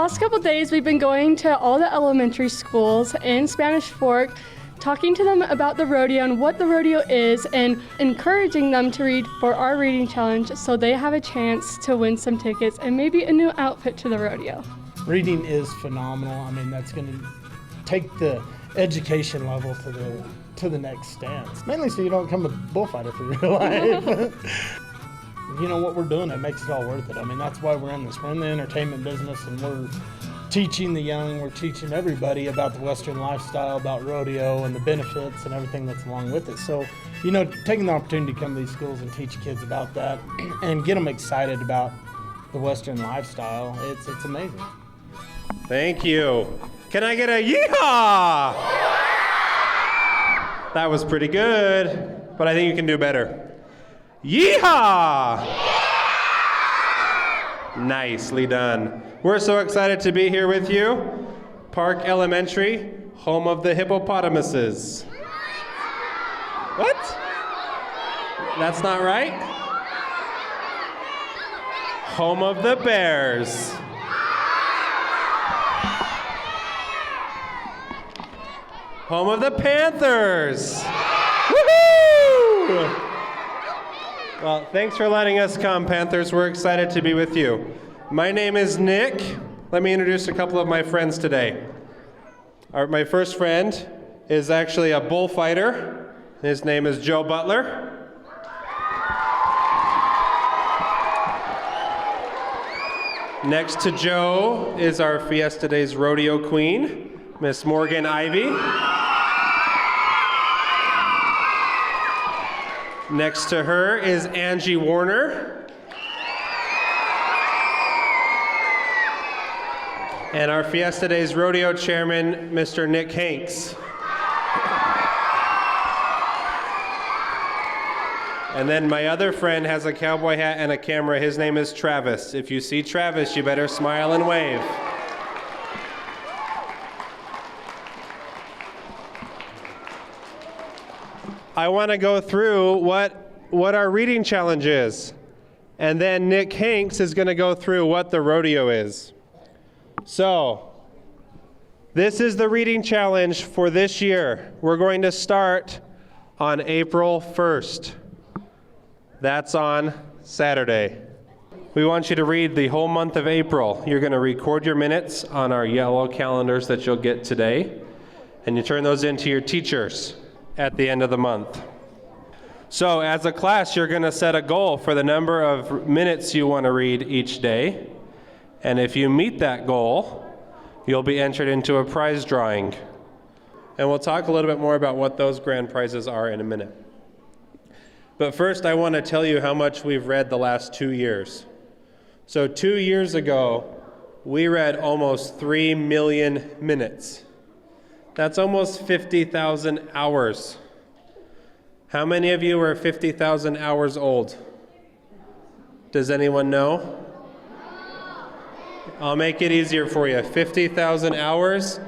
past couple days, we've been going to all the elementary schools in Spanish Fork, talking to them about the rodeo and what the rodeo is, and encouraging them to read for our reading challenge so they have a chance to win some tickets and maybe a new outfit to the rodeo. Reading is phenomenal. I mean, that's going to take the education level to the next stance. Mainly so you don't become a bullfighter for real life. You know what we're doing, it makes it all worth it. I mean, that's why we're in this. We're in the entertainment business, and we're teaching the young, we're teaching everybody about the Western lifestyle, about rodeo and the benefits and everything that's along with it. So, you know, taking the opportunity to come to these schools and teach kids about that and get them excited about the Western lifestyle, it's amazing. Thank you. Can I get a yeehaw? That was pretty good, but I think you can do better. Yeehaw! Nicely done. We're so excited to be here with you. Park Elementary, home of the hippopotamuses. What? That's not right? Home of the bears. Home of the panthers. Woohoo! Well, thanks for letting us come, Panthers. We're excited to be with you. My name is Nick. Let me introduce a couple of my friends today. My first friend is actually a bullfighter. His name is Joe Butler. Next to Joe is our Fiesta Days rodeo queen, Miss Morgan Ivy. Next to her is Angie Warner. And our Fiesta Days rodeo chairman, Mr. Nick Hanks. And then my other friend has a cowboy hat and a camera. His name is Travis. If you see Travis, you better smile and wave. I want to go through what our reading challenge is. And then Nick Hanks is going to go through what the rodeo is. So, this is the reading challenge for this year. We're going to start on April 1st. That's on Saturday. We want you to read the whole month of April. You're going to record your minutes on our yellow calendars that you'll get today, and you turn those into your teachers at the end of the month. So as a class, you're going to set a goal for the number of minutes you want to read each day. And if you meet that goal, you'll be entered into a prize drawing. And we'll talk a little bit more about what those grand prizes are in a minute. But first, I want to tell you how much we've read the last 2 years. So 2 years ago, we read almost 3 million minutes. That's almost 50,000 hours. How many of you are 50,000 hours old? Does anyone know? I'll make it easier for you. 50,000 hours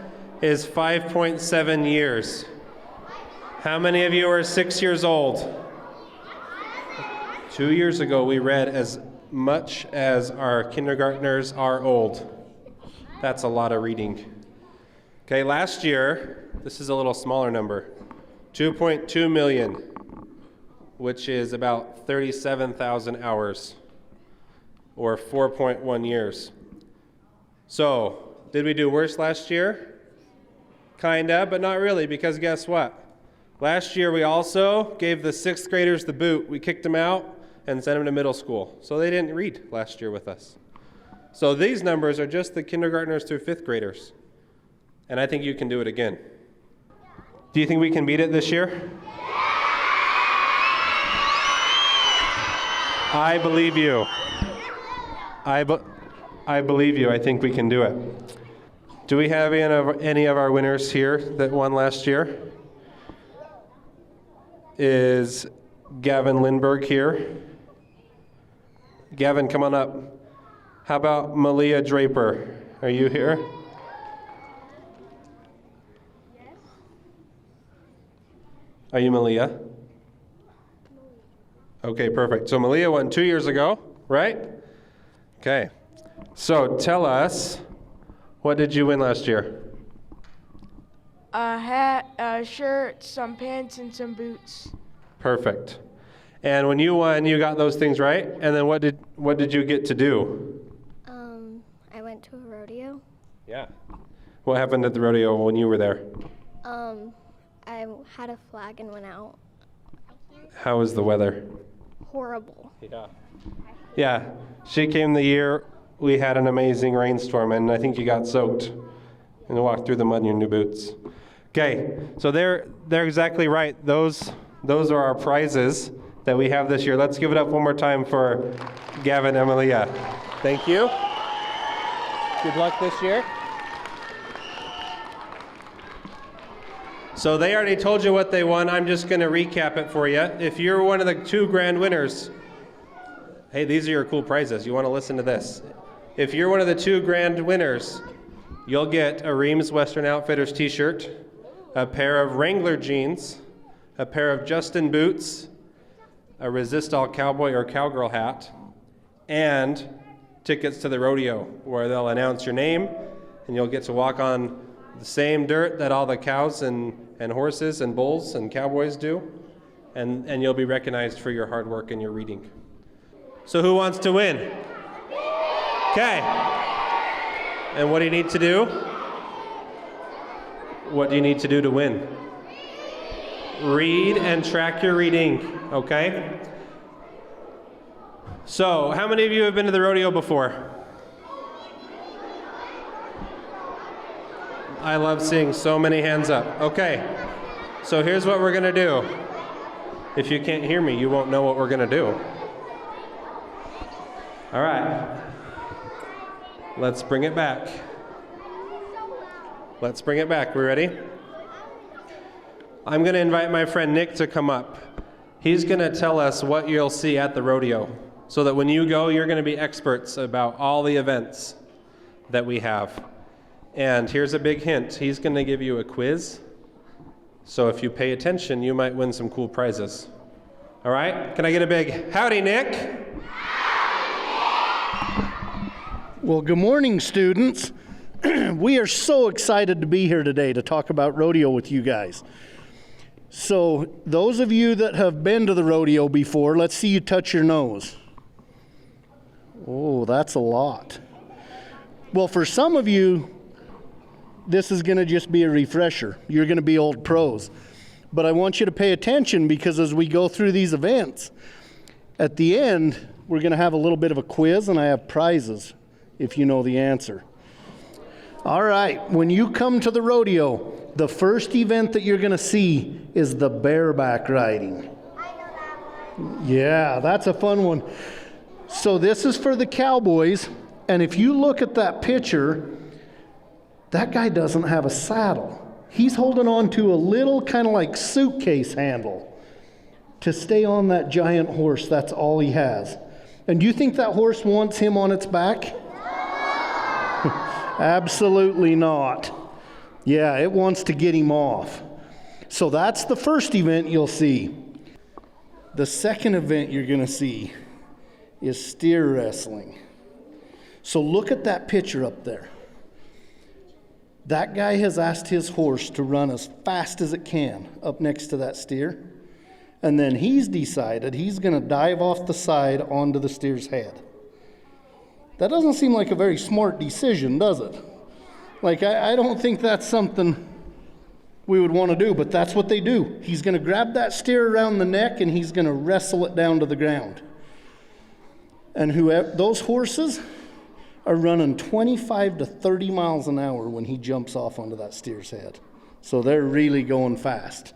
is 5.7 years. How many of you are 6 years old? 2 years ago, we read as much as our kindergartners are old. That's a lot of reading. Okay, last year, this is a little smaller number, 2.2 million, which is about 37,000 hours, or 4.1 years. So, did we do worse last year? Kinda, but not really, because guess what? Last year we also gave the 6th graders the boot. We kicked them out and sent them to middle school. So they didn't read last year with us. So these numbers are just the kindergartners through 5th graders. And I think you can do it again. Do you think we can beat it this year? I believe you. I believe you. I think we can do it. Do we have any of our winners here that won last year? Is Gavin Lindbergh here? Gavin, come on up. How about Malia Draper? Are you here? Yes. Are you Malia? Okay, perfect. So Malia won 2 years ago, right? Okay. So tell us, What did you win last year? A hat, a shirt, some pants, and some boots. Perfect. And when you won, you got those things right? And then what did you get to do? I went to a rodeo. Yeah. What happened at the rodeo when you were there? I had a flag and went out. How was the weather? Horrible. Yeah. Yeah. She came the year we had an amazing rainstorm, and I think you got soaked and walked through the mud in your new boots. Okay, so they're exactly right. Those are our prizes that we have this year. Let's give it up one more time for Gavin and Emilia. Thank you. Good luck this year. So they already told you what they won. I'm just going to recap it for you. If you're one of the 2 grand winners, hey, these are your cool prizes. You want to listen to this. If you're one of the 2 grand winners, you'll get a Reams Western Outfitters t-shirt, a pair of Wrangler jeans, a pair of Justin boots, a Resist All Cowboy or Cowgirl hat, and tickets to the rodeo where they'll announce your name and you'll get to walk on the same dirt that all the cows and horses and bulls and cowboys do, and you'll be recognized for your hard work and your reading. So who wants to win? Okay. And what do you need to do? What do you need to do to win? Read and track your reading, okay? So, how many of you have been to the rodeo before? I love seeing so many hands up. Okay, so here's what we're gonna do. If you can't hear me, you won't know what we're gonna do. All right, let's bring it back. Let's bring it back. We ready? I'm gonna invite my friend Nick to come up. He's gonna tell us what you'll see at the rodeo, so that when you go, you're gonna be experts about all the events that we have. And here's a big hint. He's going to give you a quiz. So if you pay attention, you might win some cool prizes. All right? Can I get a big howdy, Nick? Well, good morning, students. We are so excited to be here today to talk about rodeo with you guys. So those of you that have been to the rodeo before, let's see you touch your nose. Oh, that's a lot. Well, for some of you, this is going to just be a refresher. You're going to be old pros. But I want you to pay attention, because as we go through these events, at the end, we're going to have a little bit of a quiz, and I have prizes if you know the answer. All right, when you come to the rodeo, the first event that you're going to see is the bareback riding. Yeah, that's a fun one. So this is for the cowboys, and if you look at that picture, that guy doesn't have a saddle. He's holding on to a little kind of like suitcase handle to stay on that giant horse. That's all he has. And do you think that horse wants him on its back? Absolutely not. Yeah, it wants to get him off. So that's the first event you'll see. The second event you're going to see is steer wrestling. So look at that picture up there. That guy has asked his horse to run as fast as it can up next to that steer. And then he's decided he's going to dive off the side onto the steer's head. That doesn't seem like a very smart decision, does it? Like, I don't think that's something we would want to do, but that's what they do. He's going to grab that steer around the neck and he's going to wrestle it down to the ground. And those horses are running 25 to 30 miles an hour when he jumps off onto that steer's head. So they're really going fast.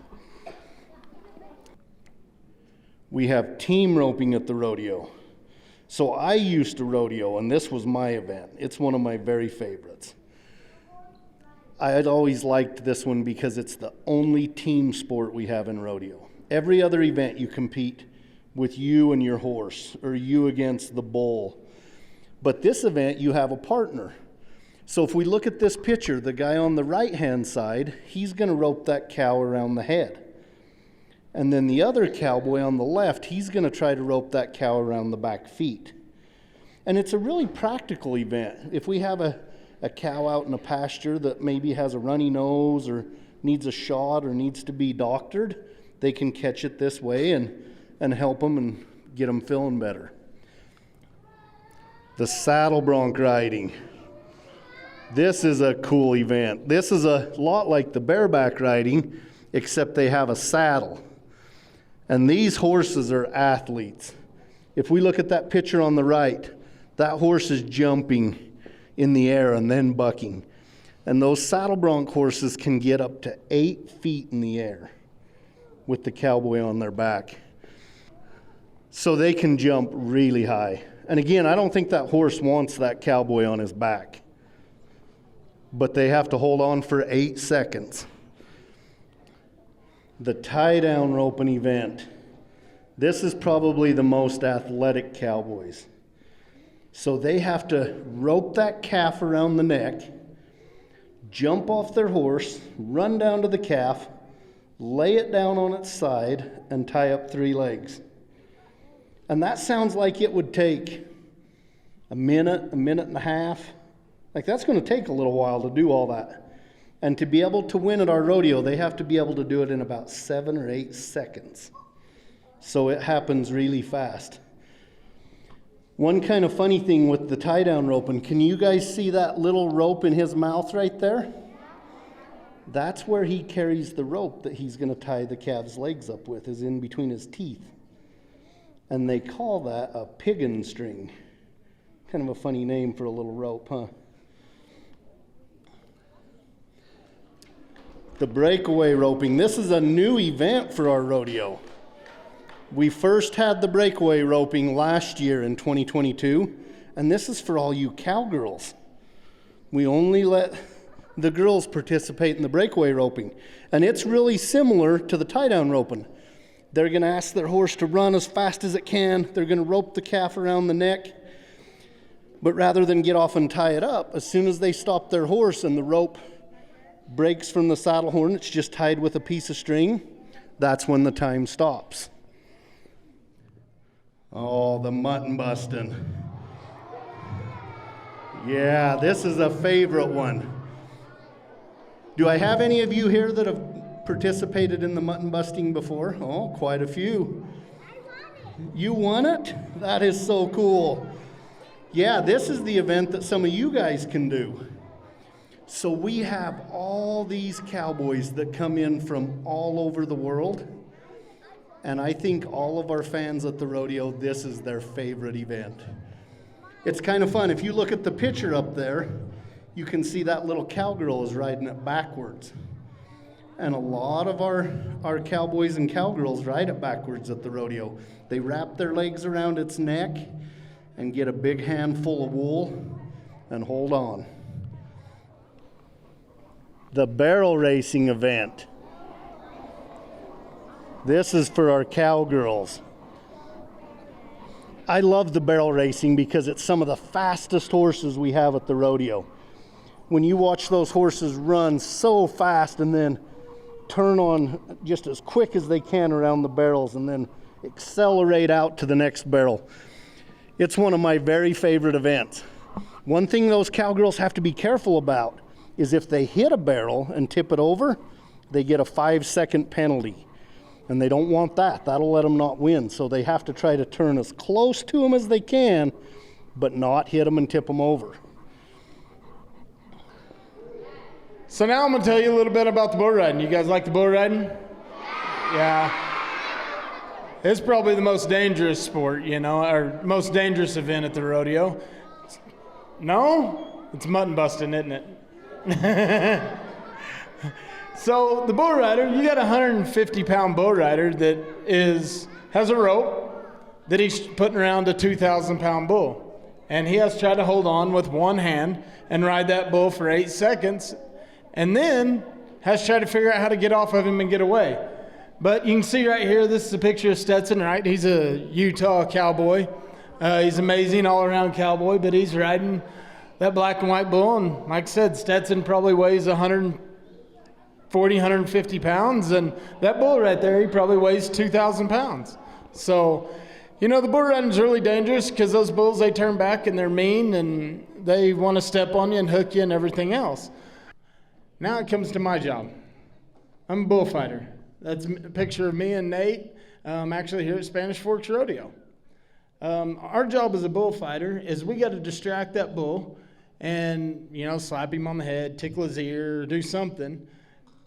We have team roping at the rodeo. So I used to rodeo, and this was my event. It's one of my very favorites. I had always liked this one because it's the only team sport we have in rodeo. Every other event you compete with you and your horse, or you against the bull. But this event, you have a partner. So if we look at this picture, the guy on the right-hand side, he's going to rope that cow around the head. And then the other cowboy on the left, he's going to try to rope that cow around the back feet. And it's a really practical event. If we have a cow out in a pasture that maybe has a runny nose or needs a shot or needs to be doctored, they can catch it this way and help them and get them feeling better. The saddle bronc riding. This is a cool event. This is a lot like the bareback riding, except they have a saddle. And these horses are athletes. If we look at that picture on the right, that horse is jumping in the air and then bucking. And those saddle bronc horses can get up to 8 feet in the air with the cowboy on their back. So they can jump really high. And again, I don't think that horse wants that cowboy on his back. But they have to hold on for 8 seconds. The tie-down roping event. This is probably the most athletic cowboys. So they have to rope that calf around the neck, jump off their horse, run down to the calf, lay it down on its side, and tie up 3 legs. And that sounds like it would take a minute and a half. Like, that's going to take a little while to do all that. And to be able to win at our rodeo, they have to be able to do it in about 7 or 8 seconds. So it happens really fast. One kind of funny thing with the tie-down roping, can you guys see that little rope in his mouth right there? That's where he carries the rope that he's going to tie the calf's legs up with, is in between his teeth. And they call that a piggin string. Kind of a funny name for a little rope, huh? The breakaway roping. This is a new event for our rodeo. We first had the breakaway roping last year in 2022, and this is for all you cowgirls. We only let the girls participate in the breakaway roping, and it's really similar to the tie-down roping. They're going to ask their horse to run as fast as it can. They're going to rope the calf around the neck, but rather than get off and tie it up, as soon as they stop their horse and the rope breaks from the saddle horn, it's just tied with a piece of string, that's when the time stops. Oh, the mutton busting. Yeah, this is a favorite one. Do I have any of you here that have participated in the mutton busting before? Oh, quite a few. You won it? That is so cool. Yeah, this is the event that some of you guys can do. So we have all these cowboys that come in from all over the world. And I think all of our fans at the rodeo, this is their favorite event. It's kind of fun. If you look at the picture up there, you can see that little cowgirl is riding it backwards. And a lot of our cowboys and cowgirls ride it backwards at the rodeo. They wrap their legs around its neck and get a big handful of wool and hold on. The barrel racing event. This is for our cowgirls. I love the barrel racing because it's some of the fastest horses we have at the rodeo. When you watch those horses run so fast and then turn on just as quick as they can around the barrels and then accelerate out to the next barrel. It's one of my very favorite events. One thing those cowgirls have to be careful about is if they hit a barrel and tip it over, they get a 5-second penalty. And they don't want that. That'll let them not win. So they have to try to turn as close to them as they can, but not hit them and tip them over. So now I'm going to tell you a little bit about the bull riding. You guys like the bull riding? Yeah. It's probably the most dangerous sport, or most dangerous event at the rodeo. No? It's mutton busting, isn't it? So the bull rider, you got a 150-pound bull rider that has a rope that he's putting around a 2,000-pound bull. And he has to try to hold on with one hand and ride that bull for 8 seconds, and then has to try to figure out how to get off of him and get away. But you can see right here, this is a picture of Stetson, right? He's a Utah cowboy. He's amazing all-around cowboy, but he's riding that black and white bull. And like I said, Stetson probably weighs 140, 150 pounds. And that bull right there, he probably weighs 2,000 pounds. So, the bull riding is really dangerous because those bulls, they turn back and they're mean and they want to step on you and hook you and everything else. Now it comes to my job. I'm a bullfighter. That's a picture of me and Nate, actually here at Spanish Forks Rodeo. Our job as a bullfighter is we got to distract that bull and, slap him on the head, tickle his ear, or do something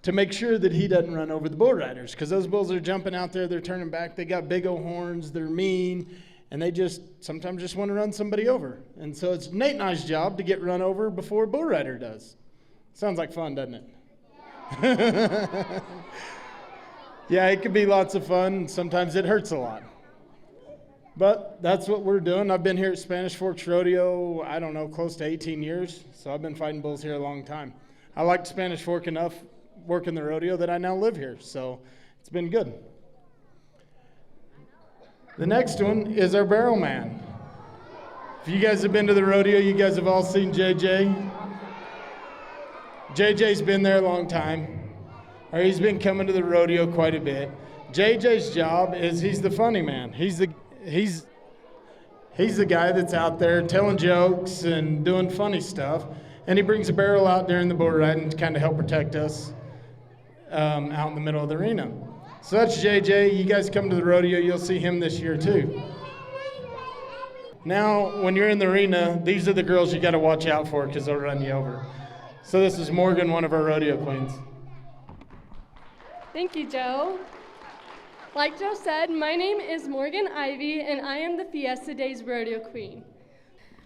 to make sure that he doesn't run over the bull riders. Because those bulls are jumping out there, they're turning back, they got big old horns, they're mean, and they sometimes just want to run somebody over. And so it's Nate and I's job to get run over before a bull rider does. Sounds like fun, doesn't it? Yeah, it can be lots of fun. Sometimes it hurts a lot. But that's what we're doing. I've been here at Spanish Forks Rodeo, close to 18 years. So I've been fighting bulls here a long time. I liked Spanish Fork enough working the rodeo that I now live here. So it's been good. The next one is our barrel man. If you guys have been to the rodeo, you guys have all seen JJ. JJ's been there a long time. Or he's been coming to the rodeo quite a bit. JJ's job is he's the funny man. He's the guy that's out there telling jokes and doing funny stuff. And he brings a barrel out during the bull riding to kind of help protect us out in the middle of the arena. So that's JJ. You guys come to the rodeo, you'll see him this year too. Now, when you're in the arena, these are the girls you got to watch out for because they'll run you over. So this is Morgan, one of our rodeo queens. Thank you, Joe. Like Joe said, my name is Morgan Ivy, and I am the Fiesta Days Rodeo Queen.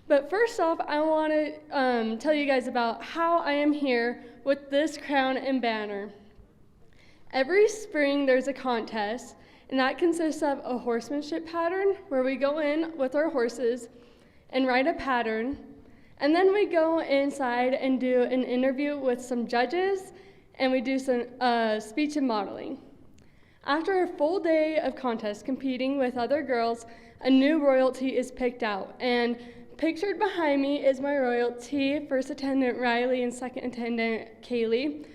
But first off, I want to tell you guys about how I am here with this crown and banner. Every spring, there's a contest, and that consists of a horsemanship pattern, where we go in with our horses and write a pattern, and then we go inside and do an interview with some judges, and we do some speech and modeling. After a full day of contest competing with other girls, a new royalty is picked out. And pictured behind me is my royalty, First Attendant Riley and Second Attendant Kaylee.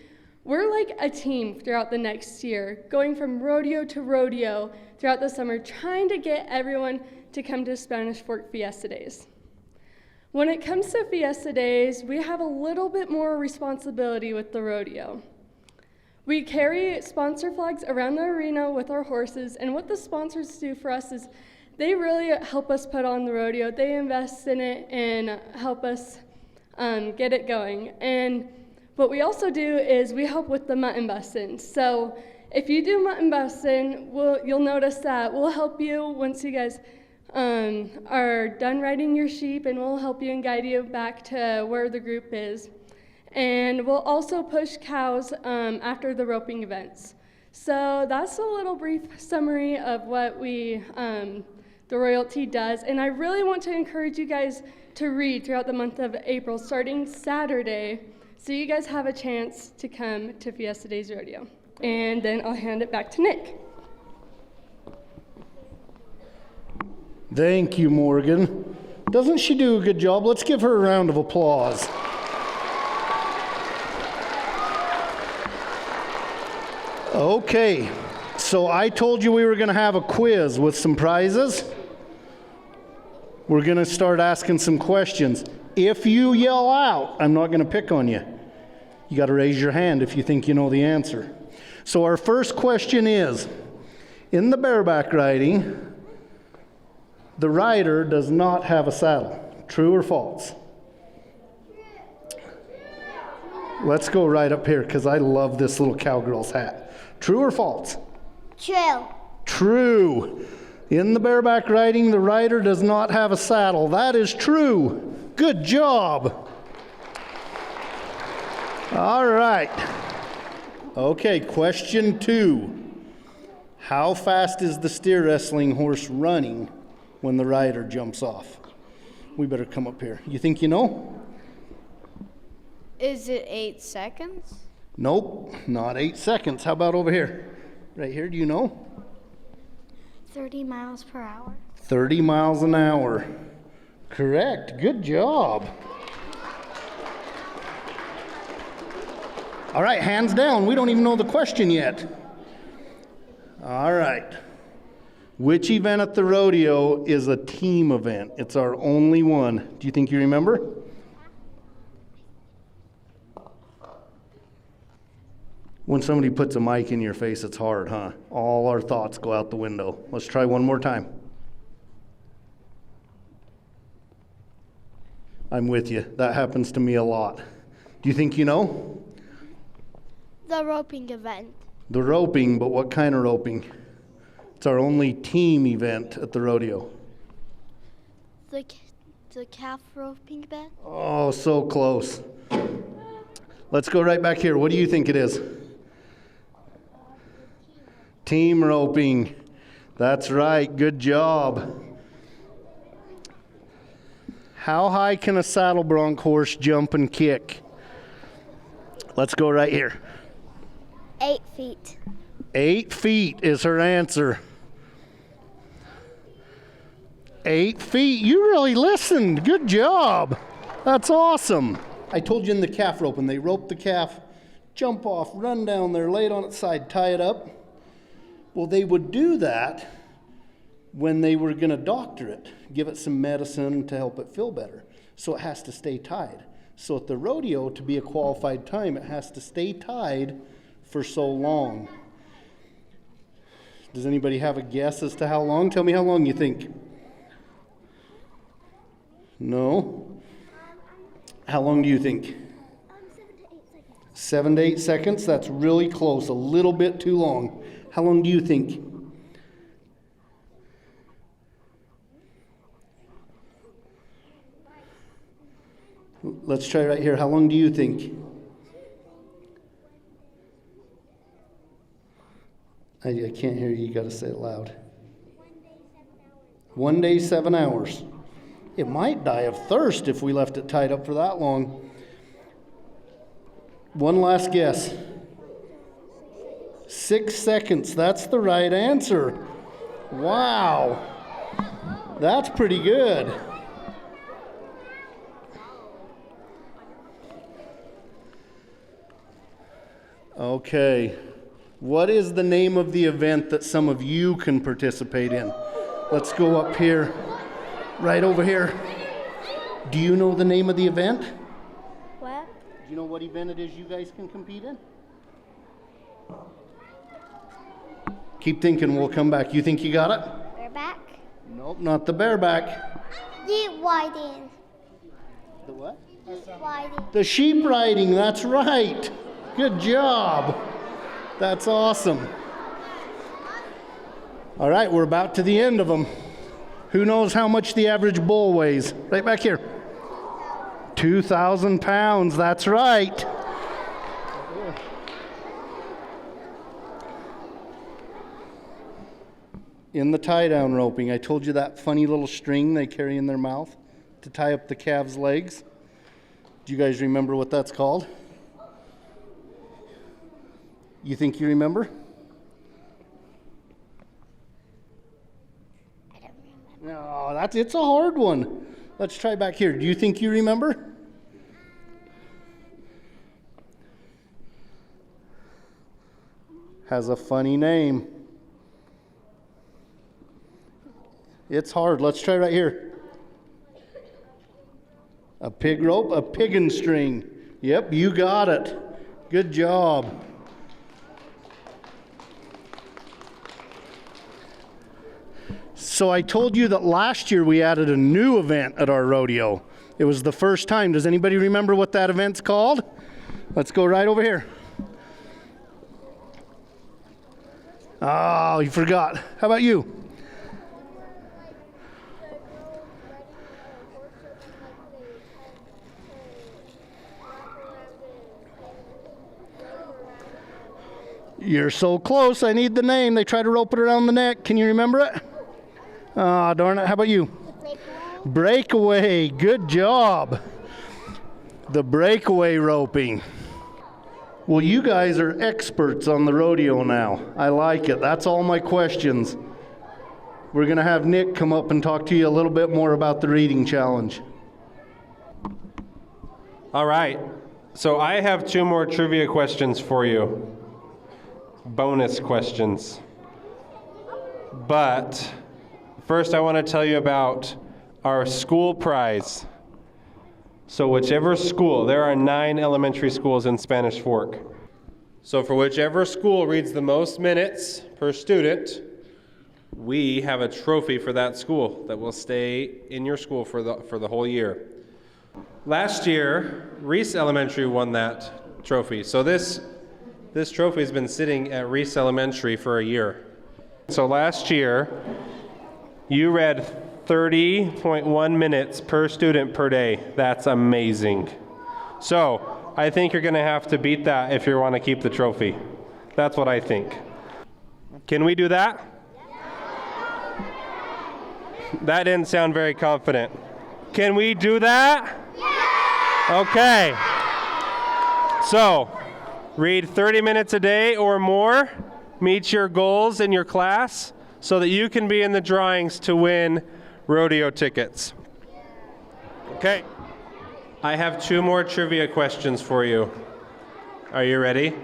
We're like a team throughout the next year, going from rodeo to rodeo throughout the summer, trying to get everyone to come to Spanish Fork Fiesta Days. When it comes to Fiesta Days, we have a little bit more responsibility with the rodeo. We carry sponsor flags around the arena with our horses, and what the sponsors do for us is they really help us put on the rodeo. They invest in it and help us get it going. And what we also do is we help with the mutton busting. So if you do mutton busting, you'll notice that we'll help you once you guys are done riding your sheep, and we'll help you and guide you back to where the group is. And we'll also push cows after the roping events. So that's a little brief summary of what the royalty does. And I really want to encourage you guys to read throughout the month of April, starting Saturday, so you guys have a chance to come to Fiesta Days Rodeo. And then I'll hand it back to Nick. Thank you, Morgan. Doesn't she do a good job? Let's give her a round of applause. Okay, so I told you we were going to have a quiz with some prizes. We're going to start asking some questions. If you yell out, I'm not going to pick on you. You got to raise your hand if you think you know the answer. So our first question is, in the bareback riding, the rider does not have a saddle. True or false? Let's go right up here because I love this little cowgirl's hat. True or false? True. True. In the bareback riding, the rider does not have a saddle. That is true. Good job. All right. Okay, question 2. How fast is the steer wrestling horse running when the rider jumps off? We better come up here. You think you know? Is it 8 seconds? Nope, not 8 seconds. How about over here? Right here, do you know? 30 miles per hour. 30 miles an hour. Correct. Good job. All right, hands down. We don't even know the question yet. All right. Which event at the rodeo is a team event? It's our only one. Do you think you remember? When somebody puts a mic in your face, it's hard, huh? All our thoughts go out the window. Let's try one more time. I'm with you. That happens to me a lot. Do you think you know? The roping event. The roping, but what kind of roping? It's our only team event at the rodeo. The calf roping event. Oh, so close. Let's go right back here. What do you think it is? Team roping. That's right. Good job. How high can a saddle bronc horse jump and kick? Let's go right here. 8 feet. 8 feet is her answer. 8 feet. You really listened. Good job. That's awesome. I told you in the calf roping, they rope the calf, jump off, run down there, lay it on its side, tie it up. Well, they would do that when they were going to doctor it, give it some medicine to help it feel better. So it has to stay tied. So at the rodeo, to be a qualified time, it has to stay tied for so long. Does anybody have a guess as to how long? Tell me how long you think. No? How long do you think? 7 to 8 seconds. That's really close, a little bit too long. How long do you think? Let's try right here. How long do you think? I can't hear you. You got to say it loud. 1 day, 7 hours. It might die of thirst if we left it tied up for that long. One last guess. 6 seconds. That's the right answer. Wow. That's pretty good. Okay. What is the name of the event that some of you can participate in? Let's go up here. Right over here. Do you know the name of the event? What? Do you know what event it is you guys can compete in? Keep thinking, we'll come back. You think you got it? Bareback. Nope, not the bareback. The riding. The what? Riding. The sheep riding, that's right. Good job. That's awesome. All right, we're about to the end of them. Who knows how much the average bull weighs? Right back here. 2,000 pounds, that's right. In the tie-down roping, I told you that funny little string they carry in their mouth to tie up the calves' legs. Do you guys remember what that's called? You think you remember? I don't remember. No, it's a hard one. Let's try back here. Do you think you remember? Has a funny name. It's hard. Let's try right here. A pig rope, a piggin string. Yep, you got it. Good job. So I told you that last year we added a new event at our rodeo. It was the first time. Does anybody remember what that event's called? Let's go right over here. Oh, you forgot. How about you? You're so close. I need the name. They try to rope it around the neck. Can you remember it? Ah, darn it. How about you? Breakaway. Good job. The breakaway roping. Well, you guys are experts on the rodeo now. I like it. That's all my questions. We're going to have Nick come up and talk to you a little bit more about the reading challenge. All right. So I have 2 more trivia questions for you. Bonus questions. But first I want to tell you about our school prize. So whichever school, there are 9 elementary schools in Spanish Fork. So for whichever school reads the most minutes per student, we have a trophy for that school that will stay in your school for the whole year. Last year, Reese Elementary won that trophy. So this trophy has been sitting at Reese Elementary for a year. So last year, you read 30.1 minutes per student per day. That's amazing. So I think you're going to have to beat that if you want to keep the trophy. That's what I think. Can we do that? That didn't sound very confident. Can we do that? Okay. So, read 30 minutes a day or more, meet your goals in your class so that you can be in the drawings to win rodeo tickets. Okay. I have 2 more trivia questions for you. Are you ready?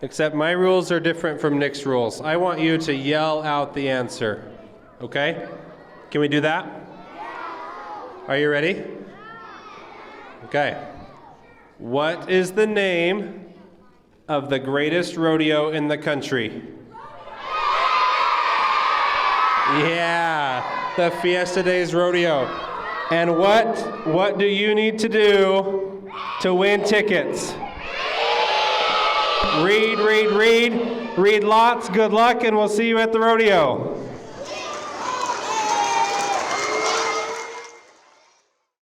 Except my rules are different from Nick's rules. I want you to yell out the answer. Okay? Can we do that? Are you ready? Okay. What is the name of the greatest rodeo in the country? Yeah, the Fiesta Days Rodeo. And what do you need to do to win tickets? Read lots, good luck, and we'll see you at the rodeo.